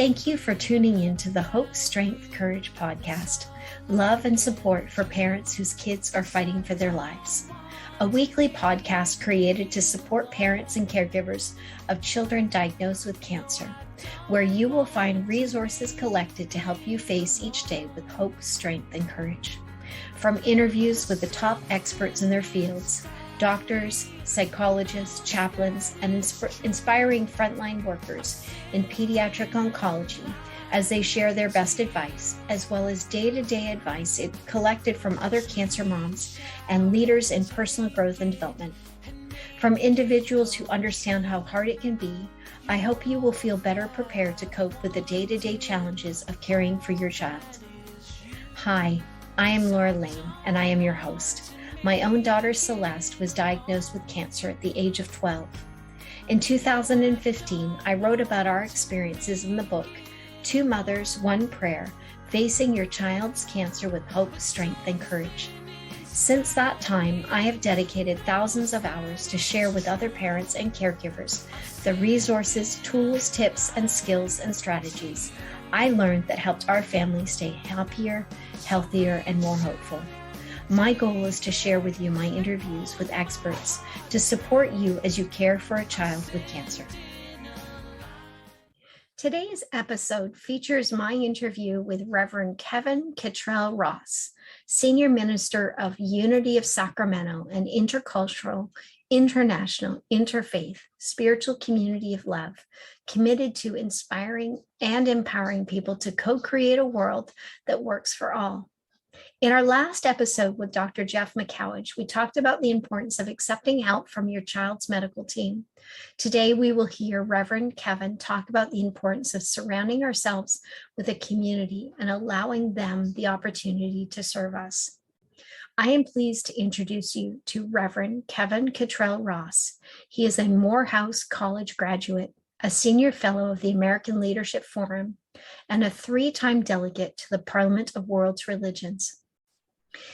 Thank you for tuning in to the Hope.Strength.Courage podcast, love and support for parents whose kids are fighting for their lives. A weekly podcast created to support parents and caregivers of children diagnosed with cancer, where you will find resources collected to help you face each day with hope, strength, and courage. From interviews with the top experts in their fields, doctors, psychologists, chaplains, and inspiring frontline workers in pediatric oncology as they share their best advice, as well as day-to-day advice collected from other cancer moms and leaders in personal growth and development. From individuals who understand how hard it can be, I hope you will feel better prepared to cope with the day-to-day challenges of caring for your child. Hi, I am Laura Lane, and I am your host. My own daughter Celeste was diagnosed with cancer at the age of 12. In 2015, I wrote about our experiences in the book, Two Mothers, One Prayer, Facing Your Child's Cancer with Hope, Strength, and Courage. Since that time, I have dedicated thousands of hours to share with other parents and caregivers the resources, tools, tips, and skills and strategies I learned that helped our family stay happier, healthier, and more hopeful. My goal is to share with you my interviews with experts to support you as you care for a child with cancer. Today's episode features my interview with Reverend Kevin Kitrell Ross, Senior Minister of Unity of Sacramento, an intercultural, international, interfaith, spiritual community of love, committed to inspiring and empowering people to co-create a world that works for all. In our last episode with Dr. Geoff McCowage, we talked about the importance of accepting help from your child's medical team. Today, we will hear Reverend Kevin talk about the importance of surrounding ourselves with a community and allowing them the opportunity to serve us. I am pleased to introduce you to Reverend Kevin Kitrell Ross. He is a Morehouse College graduate, a senior fellow of the American Leadership Forum, and a 3-time delegate to the Parliament of World Religions.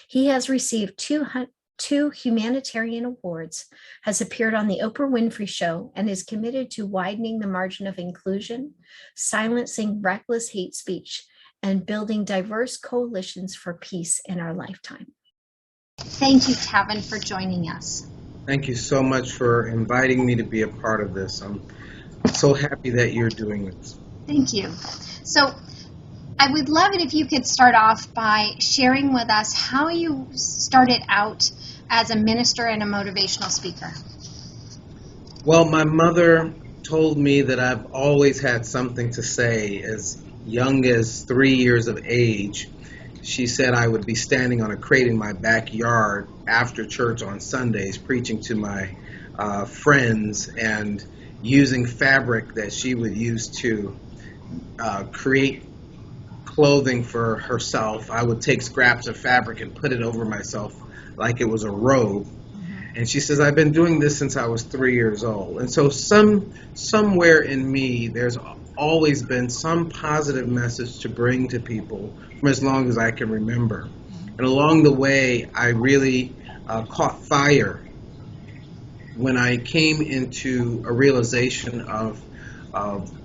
He has received two humanitarian awards, has appeared on the Oprah Winfrey Show, and is committed to widening the margin of inclusion, silencing reckless hate speech, and building diverse coalitions for peace in our lifetime. Thank you, Kevin, for joining us. Thank you so much for inviting me to be a part of this. I'm so happy that you're doing this. Thank you. So I would love it if you could start off by sharing with us how you started out as a minister and a motivational speaker. Well, my mother told me that I've always had something to say. As young as 3 years of age, she said I would be standing on a crate in my backyard after church on Sundays, preaching to my friends and using fabric that she would use to create clothing for herself. I would take scraps of fabric and put it over myself like it was a robe. And she says, I've been doing this since I was 3 years old. And so somewhere in me, there's always been some positive message to bring to people from as long as I can remember. And along the way, I really caught fire when I came into a realization of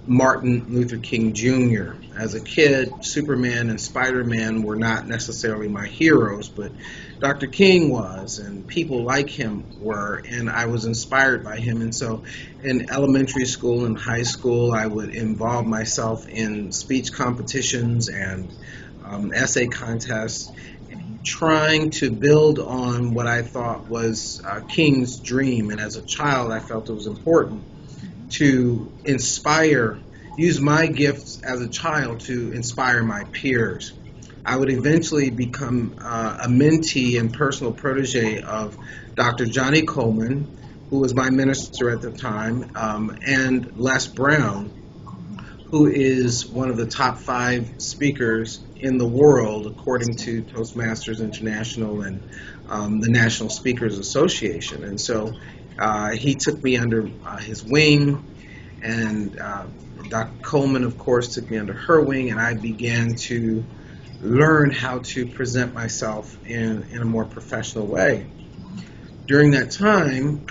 Martin Luther King Jr. As a kid, Superman and Spider-Man were not necessarily my heroes, but Dr. King was, and people like him were, and I was inspired by him. And so in elementary school and high school, I would involve myself in speech competitions and essay contests, trying to build on what I thought was King's dream. And as a child, I felt it was important to use my gifts as a child to inspire my peers. I would eventually become a mentee and personal protege of Dr. Johnny Coleman, who was my minister at the time, and Les Brown, who is one of the top 5 speakers in the world, according to Toastmasters International and the National Speakers Association. And so he took me under his wing, and Dr. Coleman, of course, took me under her wing, and I began to learn how to present myself in a more professional way. During that time,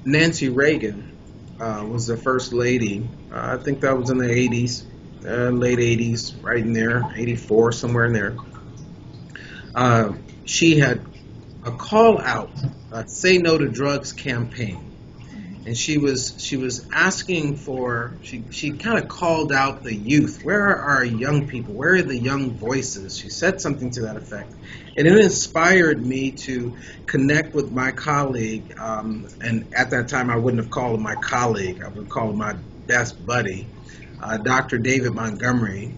Nancy Reagan was the first lady. I think that was in the 80s. late 80s, right in there, 84, somewhere in there. She had a call out, Say No to Drugs campaign. And she was asking for, she kind of called out the youth. Where are our young people? Where are the young voices? She said something to that effect. And it inspired me to connect with my colleague, and at that time I wouldn't have called him my colleague, I would call him my best buddy, Dr. David Montgomery.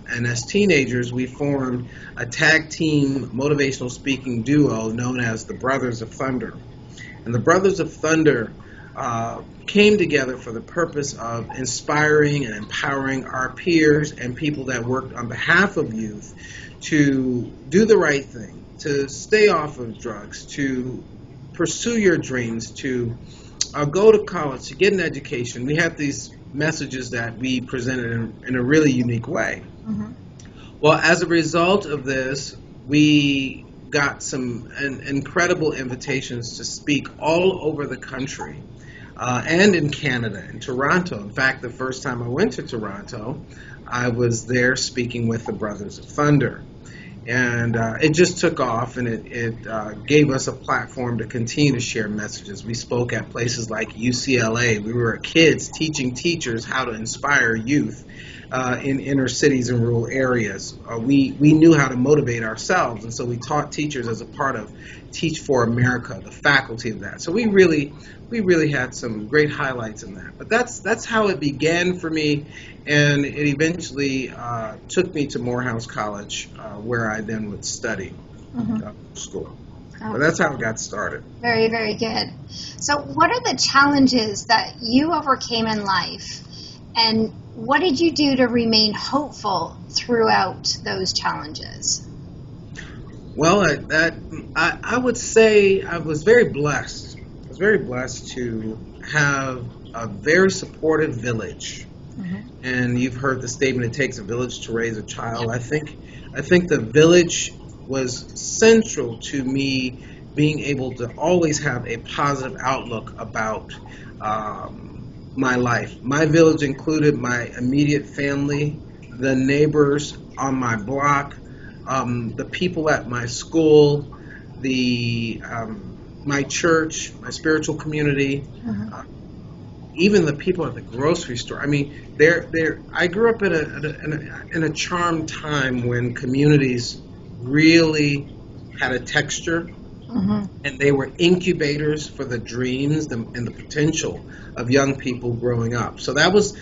And as teenagers, we formed a tag team motivational speaking duo known as the Brothers of Thunder. And the Brothers of Thunder came together for the purpose of inspiring and empowering our peers and people that worked on behalf of youth to do the right thing, to stay off of drugs, to pursue your dreams, to go to college, to get an education. We had these messages that we presented in a really unique way. Mm-hmm. Well, as a result of this, we got some incredible invitations to speak all over the country. And in Canada, in Toronto. In fact, the first time I went to Toronto, I was there speaking with the Brothers of Thunder. And it just took off, and it gave us a platform to continue to share messages. We spoke at places like UCLA. We were kids teaching teachers how to inspire youth in inner cities and rural areas. We knew how to motivate ourselves, and so we taught teachers as a part of Teach for America, the faculty of that. So we really had some great highlights in that. But that's how it began for me, and it eventually took me to Morehouse College, where I then would study school. Oh. But that's how it got started. Very, very good. So what are the challenges that you overcame in life, and what did you do to remain hopeful throughout those challenges? Well, I would say I was very blessed. I was very blessed to have a very supportive village. Mm-hmm. And you've heard the statement, it takes a village to raise a child. I think the village was central to me being able to always have a positive outlook about my life. My village included my immediate family, the neighbors on my block, the people at my school, my church, my spiritual community, even the people at the grocery store. I mean, I grew up in a charmed time when communities really had a texture, and they were incubators for the dreams and the potential of young people growing up. So that was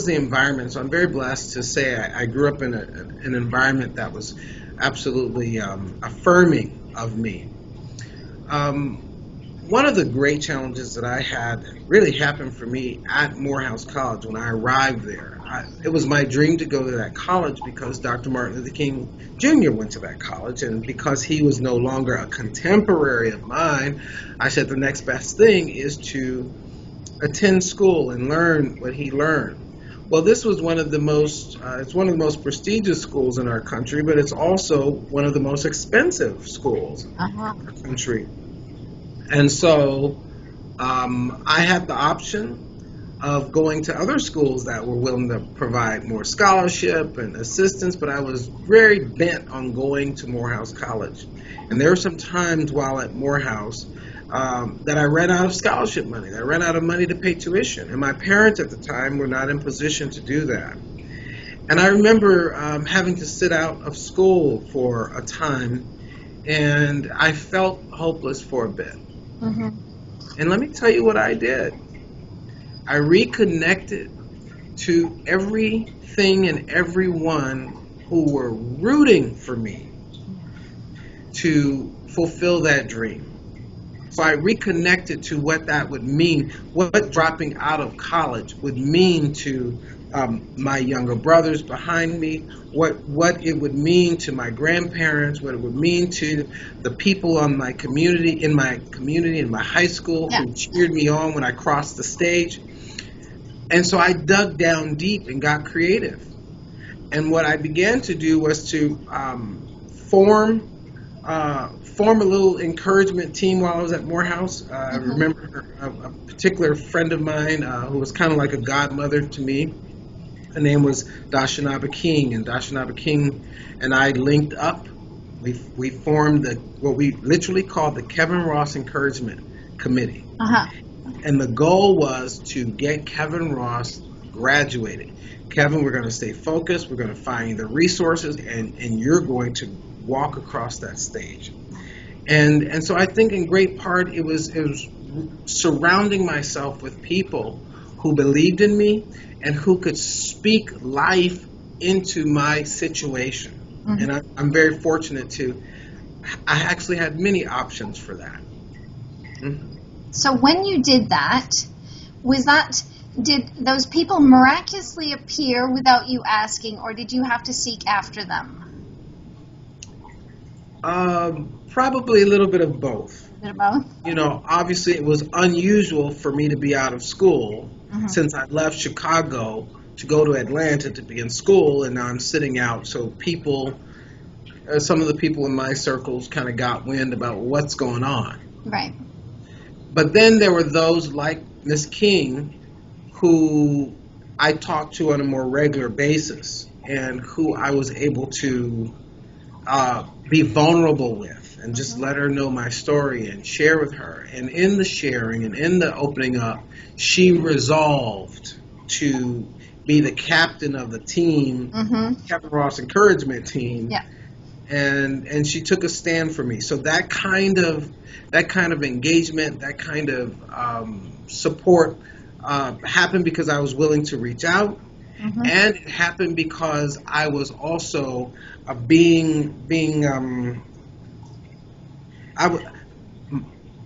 the environment. So I'm very blessed to say I grew up in an environment that was absolutely affirming of me. One of the great challenges that I had really happened for me at Morehouse College when I arrived there. It was my dream to go to that college because Dr. Martin Luther King Jr. went to that college, and because he was no longer a contemporary of mine, I said the next best thing is to attend school and learn what he learned. Well, this was one of the most prestigious schools in our country, but it's also one of the most expensive schools in our country. And so I had the option of going to other schools that were willing to provide more scholarship and assistance, but I was very bent on going to Morehouse College. And there were some times while at Morehouse that I ran out of scholarship money. I ran out of money to pay tuition. And my parents at the time were not in position to do that. And I remember having to sit out of school for a time, and I felt hopeless for a bit. And let me tell you what I did. I reconnected to everything and everyone who were rooting for me to fulfill that dream. So I reconnected to what that would mean, what dropping out of college would mean to my younger brothers behind me, what it would mean to my grandparents, what it would mean to the people in my community, in my high school, who cheered me on when I crossed the stage. And so I dug down deep and got creative. And what I began to do was to form a little encouragement team while I was at Morehouse. I remember a particular friend of mine who was kind of like a godmother to me. Her name was Dashanaba King, and Dashanaba King and I linked up. We formed what we literally called the Kevin Ross Encouragement Committee. Uh-huh. And the goal was to get Kevin Ross graduated. Kevin, we're going to stay focused, we're going to find the resources, and you're going to walk across that stage. And so I think in great part it was surrounding myself with people who believed in me and who could speak life into my situation. Mm-hmm. And I'm very fortunate I actually had many options for that. Mm-hmm. So when you did that, did those people miraculously appear without you asking, or did you have to seek after them? Probably a little bit of both. A bit of both? You know, obviously it was unusual for me to be out of school since I left Chicago to go to Atlanta to be in school, and now I'm sitting out. So people, some of the people in my circles kind of got wind about what's going on. Right. But then there were those like Miss King who I talked to on a more regular basis and who I was able to be vulnerable with and just let her know my story and share with her. And in the sharing and in the opening up, she resolved to be the captain of the team, Kevin Ross Encouragement Team. Yeah. And she took a stand for me. So that kind of engagement, that kind of support happened because I was willing to reach out, and it happened because I was also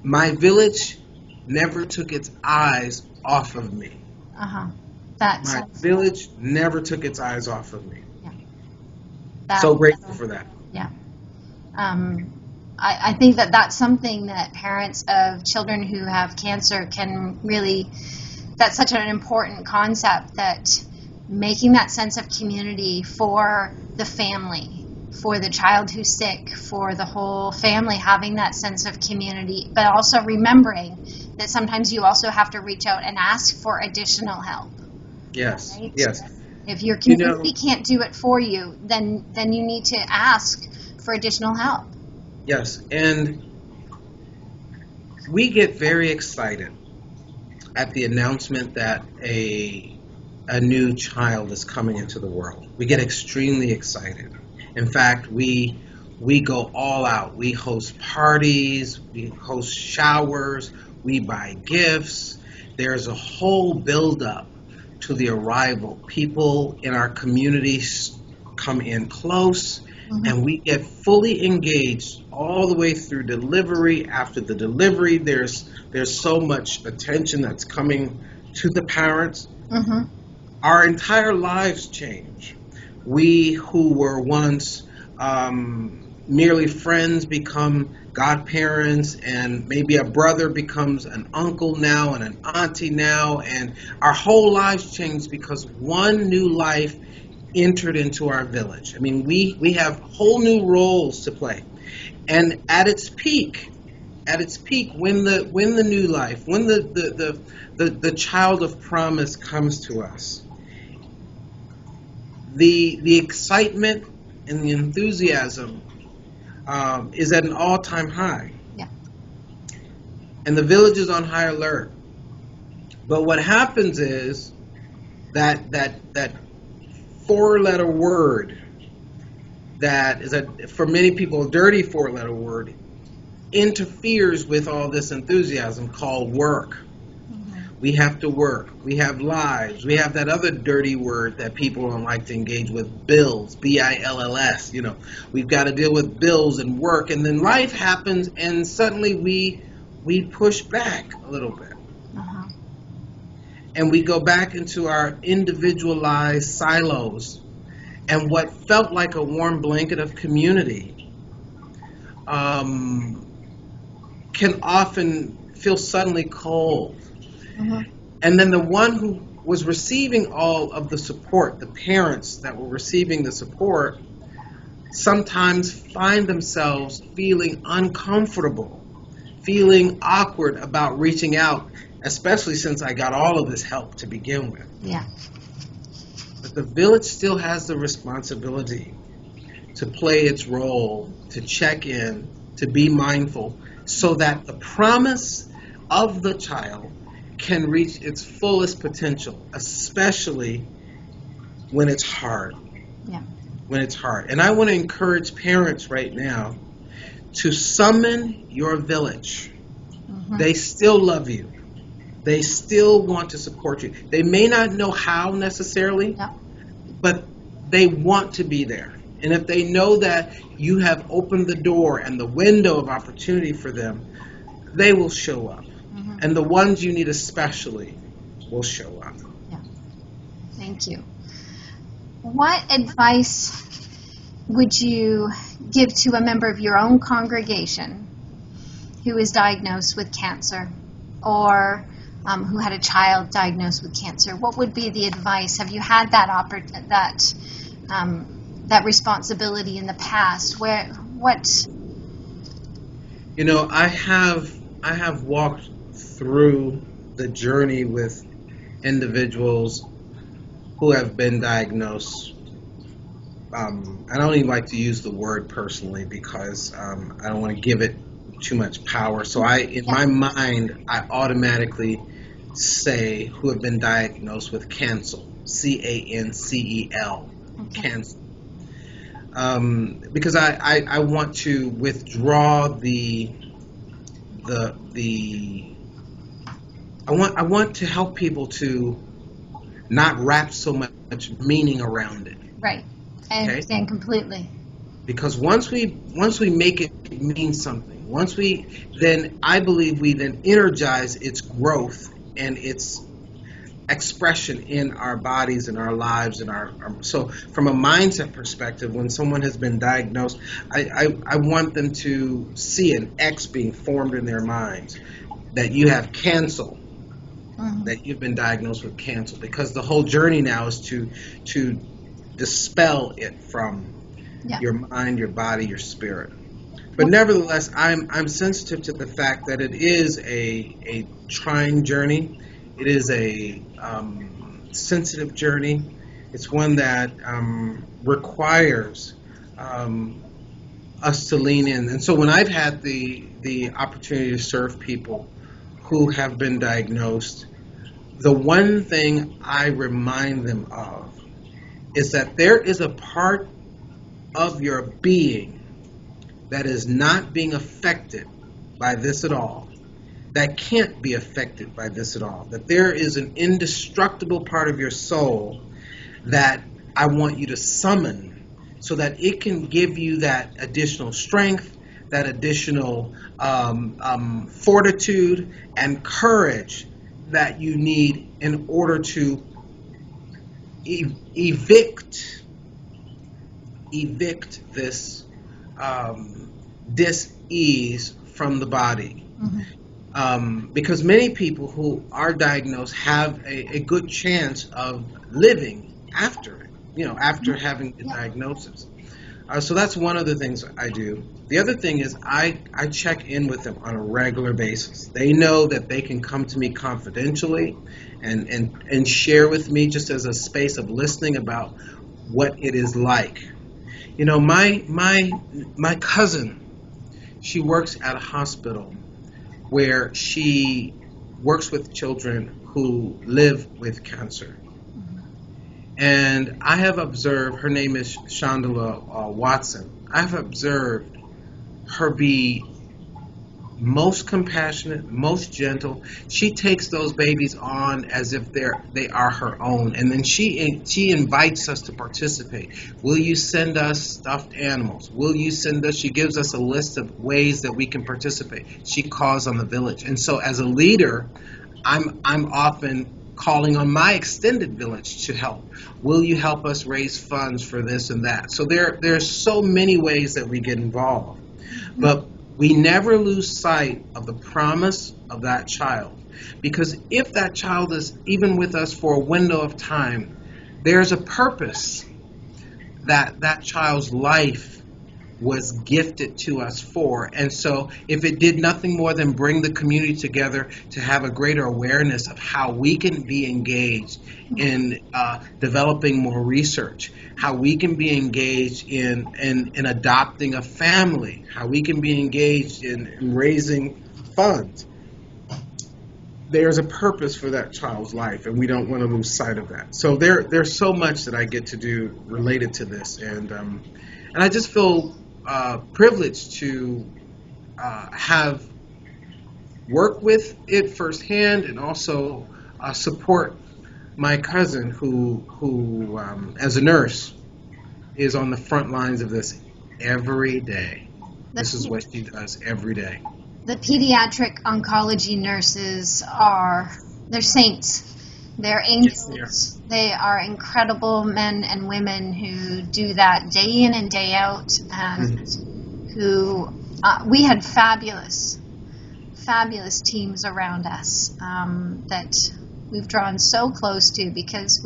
my village never took its eyes off of me. My village never took its eyes off of me. Yeah. So grateful for that. Yeah. I think that's something that parents of children who have cancer can really, that's such an important concept, that making that sense of community for the family, for the child who's sick, for the whole family, having that sense of community, but also remembering that sometimes you also have to reach out and ask for additional help. Yes, right? yes. If your community can't do it for you, then you need to ask for additional help. Yes, and we get very excited at the announcement that a new child is coming into the world. We get extremely excited. In fact, we go all out. We host parties, we host showers, we buy gifts. There's a whole build-up to the arrival. People in our communities come in close, and we get fully engaged all the way through delivery. After the delivery, there's so much attention that's coming to the parents. Our entire lives change. We who were once merely friends become godparents, and maybe a brother becomes an uncle now and an auntie now, and our whole lives change because one new life entered into our village. I mean, we have whole new roles to play. And at its peak, when the new life, when the child of promise comes to us, the excitement and the enthusiasm is at an all-time high. Yeah. And the village is on high alert. But what happens is that four-letter word that is, for many people, a dirty four-letter word, interferes with all this enthusiasm called work. We have to work. We have lives. We have that other dirty word that people don't like to engage with, bills, B-I-L-L-S. You know, we've got to deal with bills and work, and then life happens, and suddenly we push back a little bit. And we go back into our individualized silos, and what felt like a warm blanket of community can often feel suddenly cold. And then the one who was receiving all of the support, the parents that were receiving the support, sometimes find themselves feeling uncomfortable, feeling awkward about reaching out, especially since I got all of this help to begin with. Yeah. But the village still has the responsibility to play its role, to check in, to be mindful, so that the promise of the child can reach its fullest potential, especially when it's hard. Yeah. When it's hard. And I want to encourage parents right now to summon your village. Mm-hmm. They still love you. They still want to support you. They may not know how necessarily, Yeah. but they want to be there. And if they know that you have opened the door and the window of opportunity for them, they will show up. Mm-hmm. And the ones you need especially will show up. Yeah. Thank you. What advice would you give to a member of your own congregation who is diagnosed with cancer, or who had a child diagnosed with cancer? What would be the advice? Have you had that responsibility in the past? You know, I have walked through the journey with individuals who have been diagnosed. I don't even like to use the word personally because I don't want to give it too much power. So my mind, I automatically say who have been diagnosed with cancer, CANCEL, Okay. cancer. Because I want to withdraw I want to help people to not wrap so much meaning around it. Right. I understand completely. Because once we make it mean something, then I believe we then energize its growth and its expression in our bodies and our lives and so from a mindset perspective, when someone has been diagnosed, I want them to see an X being formed in their minds that you have cancer, Mm-hmm. that you've been diagnosed with cancer, because the whole journey now is to dispel it from your mind, your body, your spirit. But nevertheless, I'm sensitive to the fact that it is a trying journey. It is a sensitive journey. It's one that requires us to lean in. And so when I've had the opportunity to serve people who have been diagnosed, the one thing I remind them of is that there is a part of your being that is not being affected by this at all, that can't be affected by this at all, that there is an indestructible part of your soul that I want you to summon so that it can give you that additional strength, that additional fortitude and courage that you need in order to evict this dis-ease from the body. Mm-hmm. Because many people who are diagnosed have a good chance of living after it, after having the diagnosis. So that's one of the things I do. The other thing is I check in with them on a regular basis. They know that they can come to me confidentially and share with me just as a space of listening about what it is like. My cousin, she works at a hospital where she works with children who live with cancer. And I have observed, her name is Chandala Watson, I've observed her be most compassionate, most gentle. She takes those babies on as if they are her own, and then she invites us to participate. Will you send us stuffed animals? Will you send us? She gives us a list of ways that we can participate. She calls on the village, and so as a leader, I'm often calling on my extended village to help. Will you help us raise funds for this and that? So there's so many ways that we get involved, but we never lose sight of the promise of that child, because if that child is even with us for a window of time, there's a purpose that child's life was gifted to us for. And so if it did nothing more than bring the community together to have a greater awareness of how we can be engaged in developing more research, how we can be engaged in adopting a family, how we can be engaged in raising funds, there's a purpose for that child's life, and we don't want to lose sight of that. So there's so much that I get to do related to this, and I just feel privileged to have worked with it firsthand, and also support my cousin who as a nurse is on the front lines of this every day. This is what she does every day. The pediatric oncology nurses they're saints. They're angels. Yes, they are incredible men and women who do that day in and day out, and who we had fabulous teams around us that we've drawn so close to, because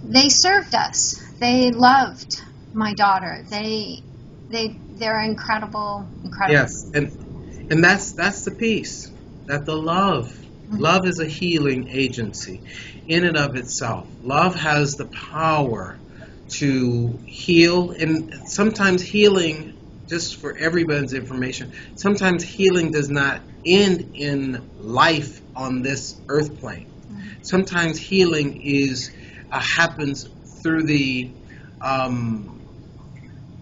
they served us. They loved my daughter. They're incredible. Yes, and that's the piece, that the love is a healing agency in and of itself. Love has the power to heal, and sometimes healing, just for everybody's information, sometimes healing does not end in life on this earth plane. Sometimes healing happens through the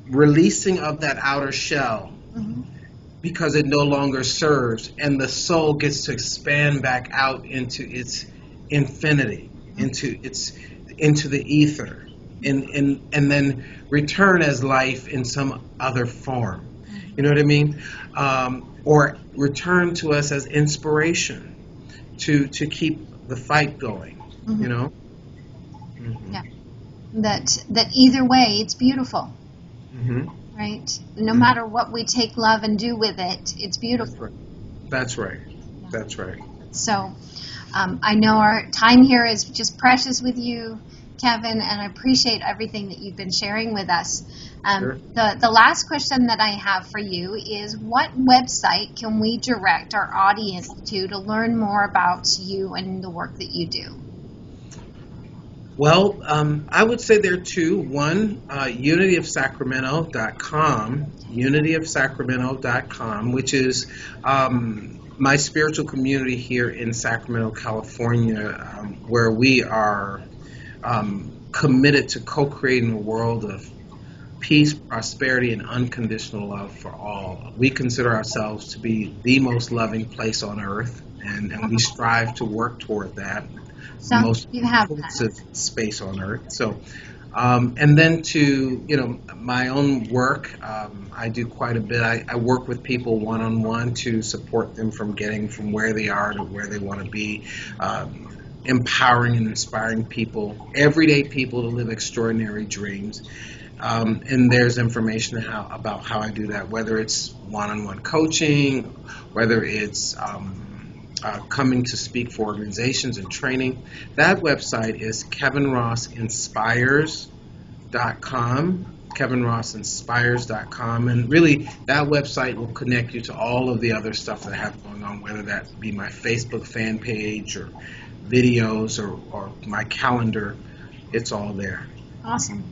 releasing of that outer shell, because it no longer serves, and the soul gets to expand back out into its infinity, into the ether, and then return as life in some other form. You know what I mean? Or return to us as inspiration to keep the fight going. You know? Yeah. That either way, it's beautiful. Right? No matter what we take love and do with it, it's beautiful. That's right. That's right. So I know our time here is just precious with you, Kevin, and I appreciate everything that you've been sharing with us. Sure. The last question that I have for you is, what website can we direct our audience to learn more about you and the work that you do? Well, I would say there are two. One, unityofsacramento.com, which is my spiritual community here in Sacramento, California, where we are committed to co-creating a world of peace, prosperity, and unconditional love for all. We consider ourselves to be the most loving place on earth, and we strive to work toward that. So most inclusive space on earth. So, and then to my own work, I do quite a bit. I work with people one-on-one to support them from getting from where they are to where they want to be, empowering and inspiring people, everyday people, to live extraordinary dreams. And there's information about how I do that, whether it's one-on-one coaching, whether it's coming to speak for organizations and training. That website is kevinrossinspires.com, kevinrossinspires.com, and really that website will connect you to all of the other stuff that I have going on, whether that be my Facebook fan page or videos or my calendar. It's all there. Awesome.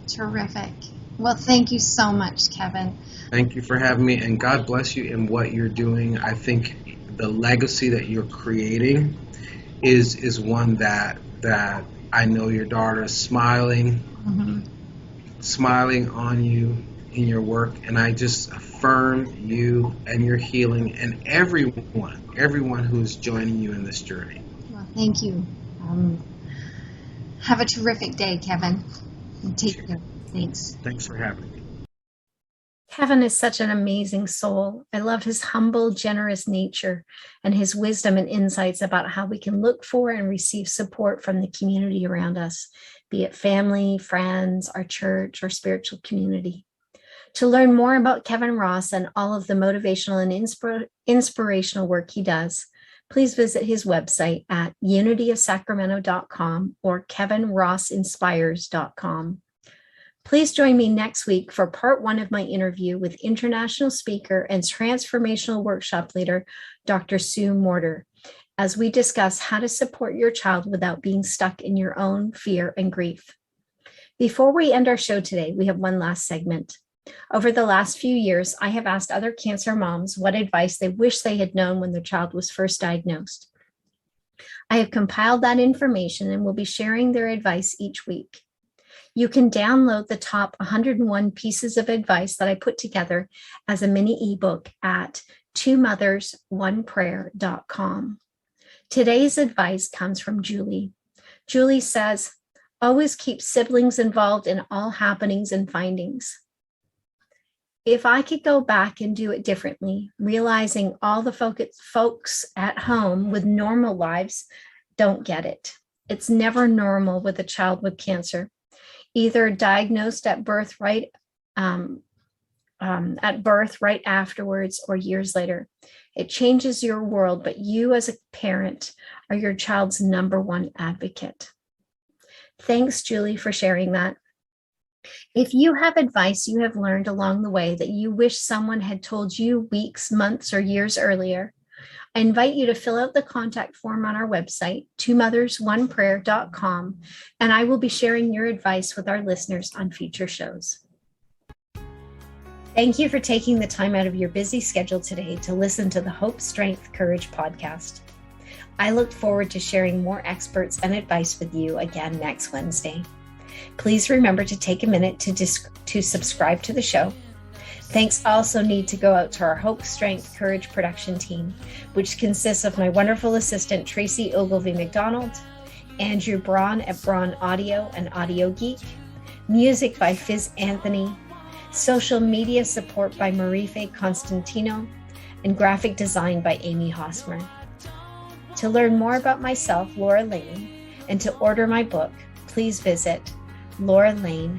Terrific. Well, thank you so much, Kevin. Thank you for having me, and God bless you in what you're doing. I think the legacy that you're creating is one that I know your daughter is smiling on you in your work, and I just affirm you and your healing and everyone who's joining you in this journey. Well, thank you. Have a terrific day, Kevin. And take care. Thanks. Thanks for having me. Kevin is such an amazing soul. I love his humble, generous nature and his wisdom and insights about how we can look for and receive support from the community around us, be it family, friends, our church, or spiritual community. To learn more about Kevin Ross and all of the motivational and inspirational work he does, please visit his website at unityofsacramento.com or kevinrossinspires.com. Please join me next week for part 1 of my interview with international speaker and transformational workshop leader, Dr. Sue Morter, as we discuss how to support your child without being stuck in your own fear and grief. Before we end our show today, we have one last segment. Over the last few years, I have asked other cancer moms what advice they wish they had known when their child was first diagnosed. I have compiled that information and will be sharing their advice each week. You can download the top 101 pieces of advice that I put together as a mini ebook at twomothers1prayer.com. Today's advice comes from Julie. Julie says, always keep siblings involved in all happenings and findings. If I could go back and do it differently, realizing all the folks at home with normal lives don't get it. It's never normal with a child with cancer, either diagnosed at birth, right afterwards, or years later. It changes your world, but you as a parent are your child's number one advocate. Thanks, Julie, for sharing that. If you have advice you have learned along the way that you wish someone had told you weeks, months, or years earlier, I invite you to fill out the contact form on our website, twomothers1prayer.com, and I will be sharing your advice with our listeners on future shows. Thank you for taking the time out of your busy schedule today to listen to the Hope, Strength, Courage podcast. I look forward to sharing more experts and advice with you again next Wednesday. Please remember to take a minute to subscribe to the show. Thanks also need to go out to our Hope, Strength, Courage production team, which consists of my wonderful assistant, Tracy Ogilvie McDonald, Andrew Braun at Braun Audio and Audio Geek, music by Fizz Anthony, social media support by Marife Constantino, and graphic design by Amy Hosmer. To learn more about myself, Laura Lane, and to order my book, please visit lauralane.ca.